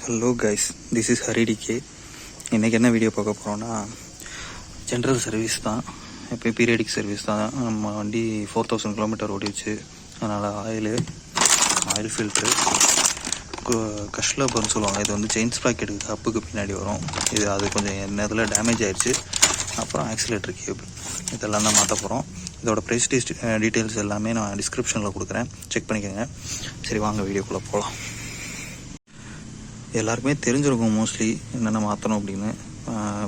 Hello guys, this is ஹரிடிகே. இன்றைக்கி என்ன வீடியோ பார்க்க போகிறோன்னா, ஜென்ரல் சர்வீஸ் தான். இப்போ பீரியடிக் சர்வீஸ் தான். நம்ம வண்டி 4000 கிலோமீட்டர் ஓடிச்சு. அதனால் ஆயில் ஃபில்ட்ரு, கஷ்லப்பர்னு சொல்லுவாங்க. இது வந்து செயின் ஸ்ப்ராக்கெட்டுக்கு கப்புக்கு பின்னாடி வரும். அது கொஞ்சம் நேரத்தில் டேமேஜ் ஆகிடுச்சு. அப்புறம் ஆக்சிலேட்டர் கேபிள் இதெல்லாம் தான் மாற்ற போகிறோம். இதோட ப்ரைஸ் டீட்டெயில்ஸ் எல்லாமே நான் டிஸ்கிரிப்ஷனில் கொடுக்குறேன், செக் பண்ணிக்கோங்க. சரி, வாங்க வீடியோக்குள்ளே போகலாம். எல்லாருக்குமே தெரிஞ்சிருக்கும் மோஸ்ட்லி என்னென்ன மாற்றணும் அப்படின்னு.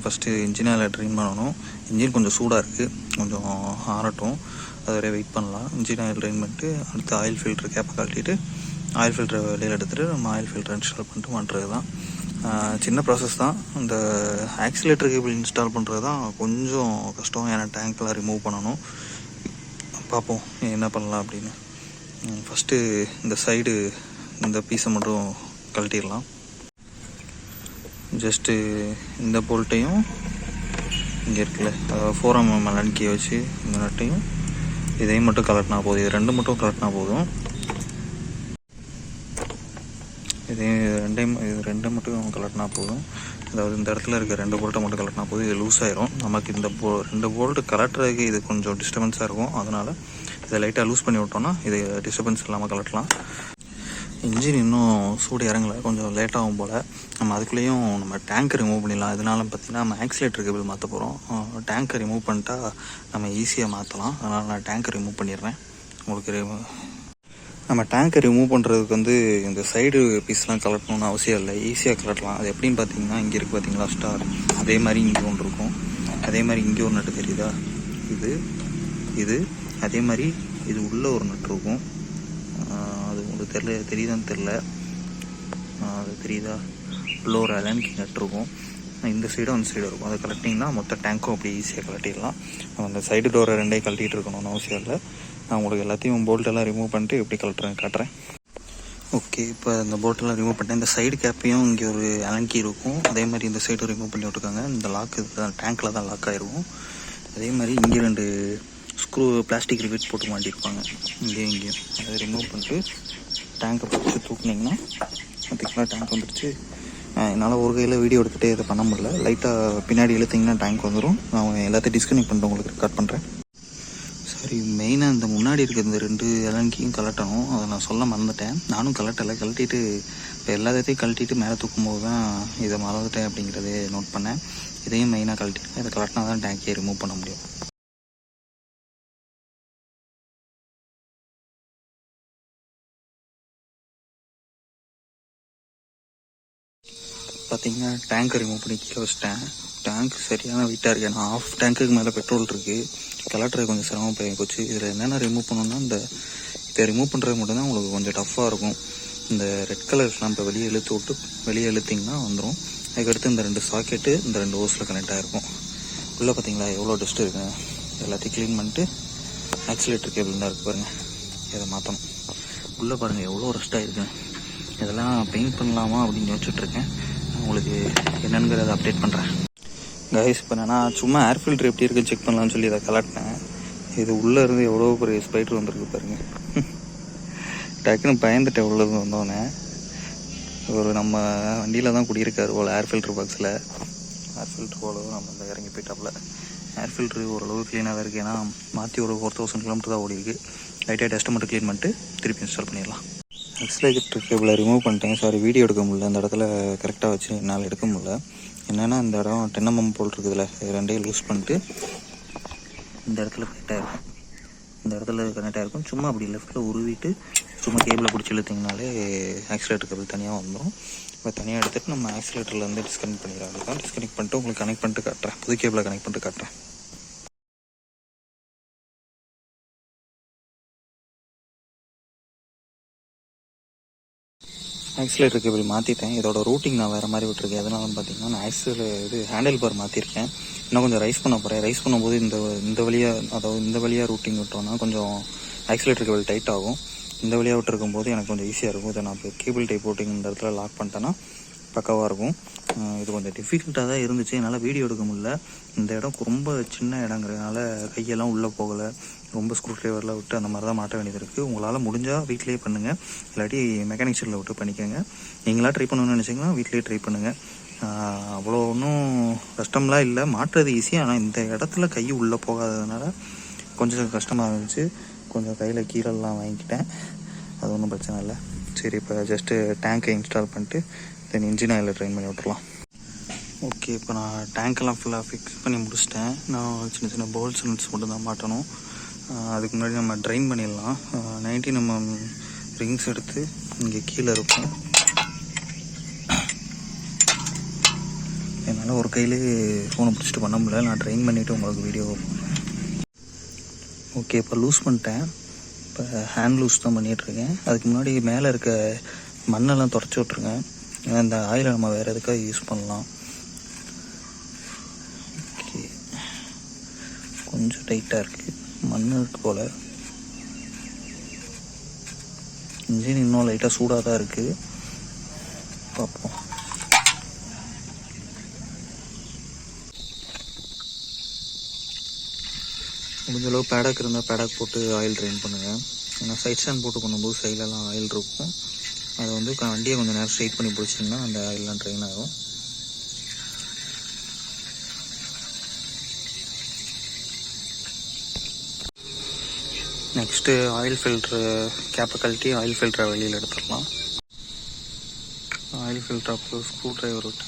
ஃபஸ்ட்டு இன்ஜின் ஆயில் ட்ரெயின் பண்ணணும். இன்ஜின் கொஞ்சம் சூடாக இருக்குது, கொஞ்சம் ஆறட்டும், அது வரை வெயிட் பண்ணலாம். இன்ஜின் ஆயில் ட்ரெயின் பண்ணிட்டு அடுத்து ஆயில் ஃபில்ட்ரு கேப்பை கழட்டிட்டு ஆயில் ஃபில்ட்ரை வெளியில் எடுத்துகிட்டு நம்ம ஆயில் ஃபில்ட்ரு இன்ஸ்டால் பண்ணிட்டு பண்ணுறது தான். சின்ன ப்ராசஸ் தான். இந்த ஆக்சிலேட்டர் கேபிள் இன்ஸ்டால் பண்ணுறது தான் கொஞ்சம் கஷ்டம். ஏன்னா டேங்க்கெலாம் ரிமூவ் பண்ணணும். பார்ப்போம் என்ன பண்ணலாம் அப்படின்னு. ஃபஸ்ட்டு இந்த சைடு இந்த பீஸை மட்டும் கழட்டிடலாம். ஜஸ்ட்டு இந்த போல்ட்டையும் இங்கே இருக்குல்ல, அதாவது 4mm அலன்கியை வச்சு இந்த நட்டையும் இதையும் மட்டும் கலட்டினா போதும். இது ரெண்டு மட்டும் கலட்டினா போதும். இது ரெண்டு மட்டும் கலட்டினா போதும். அதாவது இந்த இடத்துல இருக்க 2 போல்ட்டை மட்டும் கலட்டினா போதும். இது லூஸ் ஆயிரும். நமக்கு இந்த 2 போல்ட்டு கலட்டுறதுக்கு இது கொஞ்சம் டிஸ்டர்பன்ஸாக இருக்கும். அதனால் இதை லைட்டாக லூஸ் பண்ணி விட்டோம்னா இது டிஸ்டர்பன்ஸ் இல்லாமல் கலட்டலாம். இன்ஜின் இன்னும் சூடு இறங்கலை, கொஞ்சம் லேட்டாகும் போல். நம்ம அதுக்குள்ளேயும் நம்ம டேங்க்கை ரிமூவ் பண்ணிடலாம். இதனால பார்த்திங்கன்னா நம்ம ஆக்சிலேட்டர் கேபிள் மாற்ற போகிறோம். டேங்க்கை ரிமூவ் பண்ணிட்டா நம்ம ஈஸியாக மாற்றலாம். அதனால் நான் டேங்க்கை ரிமூவ் பண்ணிடுறேன். உங்களுக்கு நம்ம டேங்க்கை ரிமூவ் பண்ணுறதுக்கு வந்து இந்த சைடு பீஸ்லாம் கலட்டணும்னு அவசியம் இல்லை, ஈஸியாக கலட்டலாம். அது எப்படின்னு பார்த்தீங்கன்னா, இங்கே இருக்குது பார்த்தீங்களா ஸ்டார், அதே மாதிரி இங்கே ஒன்று இருக்கும். அதே மாதிரி இங்கே ஒரு நட்டு தெரியுதா, இது அதே மாதிரி இது உள்ளே ஒரு நட்டு இருக்கும். அது உங்களுக்கு தெரியுதான்னு தெரில, அது தெரியுதா, உள்ள ஒரு அலன்கி நட்டு இருக்கும். இந்த சைடும் அந்த சைடும் இருக்கும். அதை கலட்டிங்கன்னா மொத்த டேங்க்கும் அப்படி ஈஸியாக கலட்டிடலாம். அந்த சைடு டோரை 2 கழட்டிகிட்டு இருக்கணும்னு அவசியம் இல்லை. நான் உங்களுக்கு எல்லாத்தையும் போல்ட்டெல்லாம் ரிமூவ் பண்ணிட்டு எப்படி காட்டுறேன். ஓகே, இப்போ இந்த போல்ட்டெல்லாம் ரிமூவ் பண்ணிட்டேன். இந்த சைடு கேப்பையும் இங்கே ஒரு அலன்கி இருக்கும். அதே மாதிரி இந்த சைடும் ரிமூவ் பண்ணி விட்டுருக்காங்க. இந்த லாக்கு டேங்க்கில் தான் லாக் ஆகிருக்கும். அதே மாதிரி இங்கே 2 ஸ்க்ரூ பிளாஸ்டிக் ரிவெட் போட்டு மாட்டியிருப்பாங்க இங்கேயும். அதை ரிமூவ் பண்ணிட்டு டேங்கை பிடிச்சி தூக்குனிங்கன்னா பார்த்திங்கன்னா டேங்க் வந்துடுச்சு. என்னால் ஒரு கையில் வீடியோ எடுத்துகிட்டே இதை பண்ண முடியல. லைட்டாக பின்னாடி இழுத்திங்கன்னா டேங்க் வந்துடும். நான் எல்லாத்தையும் டிஸ்கனெக்ட் பண்ணிட்டு உங்களுக்கு ரெக்கார்ட் பண்ணுறேன். சரி, மெயினாக இந்த முன்னாடி இருக்க இந்த 2 எலன்கியும் கலட்டணும். அதை நான் சொல்ல மறந்துட்டேன். நானும் கலட்டிட்டு இப்போ எல்லாத்தையும் கழட்டிட்டு மேலே தூக்கும்போது தான் இதை மறந்துட்டேன் அப்படிங்கிறதே நோட் பண்ணேன். இதையும் மெயினாக கழட்டிட்டு இதை கலட்டினா தான் டேங்கையை ரிமூவ் பண்ண முடியும். பார்த்தீங்கன்னா டேங்க்கை ரிமூவ் பண்ணி கீழே வச்சிட்டேன். டேங்க் சரியான வெயிட்டாக இருக்குது. ஏன்னா 1/2 டேங்க்குக்கு மேலே பெட்ரோல் இருக்குது. கலட்டுறது கொஞ்சம் சிரமம் போச்சு. இதில் என்னென்ன ரிமூவ் பண்ணணும்னா, இதை ரிமூவ் பண்ணுறது மட்டும்தான் உங்களுக்கு கொஞ்சம் டஃப்பாக இருக்கும். இந்த ரெட் கலர்ஸ்லாம் இப்போ வெளியே இழுத்திங்கன்னா வந்துடும். அதுக்கடுத்து இந்த 2 சாக்கெட்டு இந்த 2 ஹோஸில் கனெக்ட் ஆகிருக்கும். உள்ளே பார்த்தீங்களா எவ்வளோ டஸ்ட்டு இருக்குங்க. எல்லாத்தையும் க்ளீன் பண்ணிட்டு ஆக்சிலேட்டர் கேபிள் தான் இருக்குது பாருங்கள், இதை மாற்றணும். உள்ளே பாருங்கள் எவ்வளோ ரஸ்ட்டாக இருக்குங்க. இதெல்லாம் பெயிண்ட் பண்ணலாமா அப்படின்னு யோசிச்சுட்ருக்கேன். உங்களுக்கு என்னங்கிறத அப்டேட் பண்ணுறேன். கைஸ், இப்போ நான் சும்மா ஏர் ஃபில்ட்ரு எப்படி இருக்குன்னு செக் பண்ணலான்னு சொல்லி இதை கலட்டினேன். இது உள்ளே இருந்து எவ்வளோ பெரிய ஸ்பைட்ரு வந்திருக்கு பாருங்கள். டக்குன்னு பயந்துட்டு எவ்வளோ வந்தோடனே ஒரு நம்ம வண்டியில் தான் குடியிருக்காரு போல் ஏர் ஃபில்ட்ரு பாக்ஸில். ஏர் ஃபில்ட்ரு போல நம்ம இந்த இறங்கி போயிட்டாப்புல. ஏர் ஃபில்ட்ரு ஓரளவு க்ளீனாக தான் இருக்குது. ஏன்னா மாற்றி ஒரு 4000 கிலோமீட்டர் தான் ஓடி இருக்குது. லைட்டாக டஸ்ட்டை மட்டும் க்ளீன் பண்ணிட்டு திருப்பி இன்ஸ்டால் பண்ணிடலாம். ஆக்சிலேட்டர் கேபிளை ரிமூவ் பண்ணிட்டேன். சாரி, வீடியோ எடுக்க முடியல. அந்த இடத்துல கரெக்டாக வச்சு என்னால் எடுக்க முடியல. என்னென்னா இந்த இடம் 10mm போல் இருக்குதுல்ல, இது 2 லூஸ் பண்ணிட்டு இந்த இடத்துல கனெக்ட் ஆகிருக்கும். சும்மா அப்படி லெஃப்ட்டில் உருவிட்டு சும்மா கேபிளை பிடிச்சி இழுத்திங்கனாலே ஆக்சிலேட்டர் கேபிள் தனியாக வந்துடும். இப்போ தனியாக எடுத்துகிட்டு நம்ம ஆக்சிலேட்டர்லேருந்து டிஸ்கனெக்ட் பண்ணிடுறாங்க. டிஸ்கனெக்ட் பண்ணிட்டு உங்களுக்கு கனெக்ட் பண்ணிட்டு காட்டுறேன். புது கேபிளை கனெக்ட் பண்ணிட்டு காட்டுறேன். ஆக்சிலேட்டர் கேபிள் மாற்றிட்டேன். இதோட ரூட்டிங் நான் வேறு மாதிரி விட்டுருக்கேன். எதனாலும் பார்த்தீங்கன்னா, நான் ஹேண்டில் பார் மாற்றிருக்கேன். இன்னும் கொஞ்சம் ரைஸ் பண்ண போகிறேன். ரைஸ் பண்ணும்போது இந்த வழியாக ரூட்டிங் விட்டோன்னா கொஞ்சம் ஆக்சிலேட்டர் கேபிள் டைட் ஆகும். இந்த வழியாக விட்டுருக்கும் போது எனக்கு கொஞ்சம் ஈஸியாக இருக்கும். இதை நான் இப்போ கேபிள் டைப் போட்டிங் இந்த இடத்துல லாக் பண்ணிட்டேன்னா பக்காவாக இருக்கும். இது கொஞ்சம் டிஃபிகல்ட்டாக தான் இருந்துச்சு, என்னால் வீடியோ எடுக்க முடியல. இந்த இடம் ரொம்ப சின்ன இடங்கிறதுனால கையெல்லாம் உள்ளே போகலை, ரொம்ப ஸ்க்ரூ ட்ரைவரில் விட்டு அந்த மாதிரி தான் மாட்ட வேண்டியது இருக்குது. உங்களால் முடிஞ்சால் வீட்டிலேயே பண்ணுங்கள், இல்லாட்டி மெக்கானிக் ஷெட்டில் விட்டு பண்ணிக்கோங்க. நீங்களாக ட்ரை பண்ணணும்னு நினச்சிங்கன்னா வீட்டிலேயே ட்ரை பண்ணுங்கள். அவ்வளோ ஒன்றும் கஷ்டம்லாம் இல்லை, மாட்டுறது ஈஸி. ஆனால் இந்த இடத்துல கை உள்ளே போகாததுனால கொஞ்சம் கஷ்டமாக இருந்துச்சு. கொஞ்சம் கையில் கீழெல்லாம் வாங்கிக்கிட்டேன், அது ஒன்றும் பிரச்சனை இல்லை. சரி, இப்போ ஜஸ்ட்டு டேங்கை இன்ஸ்டால் பண்ணிட்டு தென் இன்ஜின் ஆயிலில் ட்ரைன் பண்ணி விட்றலாம். ஓகே, இப்போ நான் டேங்க்கெல்லாம் ஃபுல்லாக ஃபிக்ஸ் பண்ணி முடிச்சிட்டேன். நான் சின்ன சின்ன போல்ட்ஸ் நட்ஸ் மட்டும் தான் மாட்டணும். அதுக்கு முன்னாடி நம்ம ட்ரைன் பண்ணிடலாம். 90 mm ரிங்ஸ் எடுத்து இங்கே கீழே இருக்கும். என்னால் ஒரு கையிலே ஃபோனை பிடிச்சிட்டு பண்ண முடியல, நான் ட்ரைன் பண்ணிவிட்டு உங்களுக்கு வீடியோ. ஓகே, இப்போ லூஸ் பண்ணிட்டேன். இப்போ ஹேண்ட் லூஸ் தான் பண்ணிகிட்ருக்கேன். அதுக்கு முன்னாடி மேலே இருக்க மண்ணெல்லாம் தொடச்சி விட்ருங்க, ஏன்னா இந்த ஆயிலை நம்ம வேறு எதுக்காக யூஸ் பண்ணலாம். ஓகே, கொஞ்சம் டைட்டாக இருக்குது, மண் இருக்கு போல். இன்ஜின் இன்னும் லைட்டாக சூடாக தான் இருக்குது, பார்ப்போம். முடிஞ்சளவு பேடாக் இருந்தால் பேடாக் போட்டு ஆயில் ட்ரைன் பண்ணுங்கள். ஏன்னா சைட் ஸ்டாண்ட் போட்டு பண்ணும்போது சைட்லலாம் ஆயில் இருக்கும், அதை வந்து வண்டியை கொஞ்சம் நேரம் ஸ்ட்ரைட் பண்ணி பிடிச்சிங்கன்னா அந்த ஆயிலெலாம் ட்ரைன் ஆகும். நெக்ஸ்ட்டு ஆயில் ஃபில்ட்ரு கேப்பை கழட்டி ஆயில் ஃபில்டரை வெளியில் எடுத்துடலாம். ஆயில் ஃபில்டர் அப்புறம் ஸ்க்ரூ ட்ரைவர் விட்டு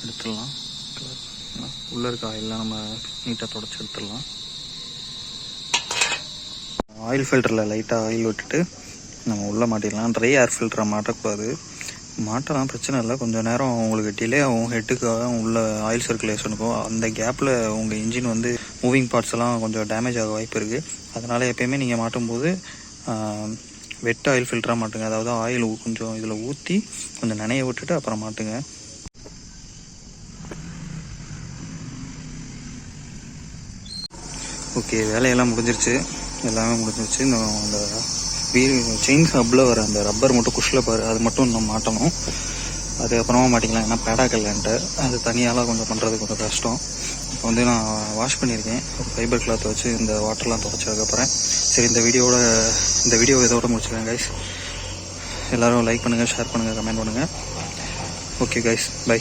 எடுத்துடலாம். உள்ளே இருக்க ஆயிலெலாம் நம்ம நீட்டாக தொடச்சி எடுத்துடலாம். ஆயில் ஃபில்டரில் லைட்டாக ஆயில் விட்டுட்டு நம்ம உள்ளே மாட்டிடலாம். ட்ரை ஏர் ஃபில்டரை மாட்டக்கூடாது, மாட்டலாம் பிரச்சனை இல்லை. கொஞ்சம் நேரம் உங்களுக்கு டிலே ஆகும், ஹெட்டுக்காக உள்ள ஆயில் சர்க்குலேஷனுக்கும். அந்த கேப்பில் உங்கள் இன்ஜின் வந்து மூவிங் பார்ட்ஸ் எல்லாம் கொஞ்சம் டேமேஜ் ஆக வாய்ப்பு இருக்குது. அதனால் எப்போயுமே நீங்கள் மாட்டும்போது வெட் ஆயில் ஃபில்டராக மாட்டுங்க. அதாவது ஆயில் கொஞ்சம் இதில் ஊற்றி கொஞ்சம் நனைய விட்டுட்டு அப்புறம் மாட்டுங்க. ஓகே, வேலையெல்லாம் முடிஞ்சிருச்சு, எல்லாமே முடிஞ்சிருச்சு. அந்த செயின் ஹப்பில் வர அந்த ரப்பர் மட்டும் குஷில் பாரு, அது மட்டும் இன்னும் மாட்டணும். அது அப்புறமா மாட்டிக்கலாம், ஏன்னா பேடாக் இல்லைன்ட்டு அது தனியாலாம் கொஞ்சம் பண்ணுறது கொஞ்சம் கஷ்டம். இப்போ வந்து நான் வாஷ் பண்ணியிருக்கேன் ஒரு ஃபைபர் கிளாத் வச்சு, இந்த வாட்டர்லாம் துவைச்சதுக்கப்புறம். சரி, இந்த வீடியோ இதோட முடிச்சுக்கேன் கைஸ். எல்லோரும் லைக் பண்ணுங்கள், ஷேர் பண்ணுங்கள், கமெண்ட் பண்ணுங்கள். Okay guys, by.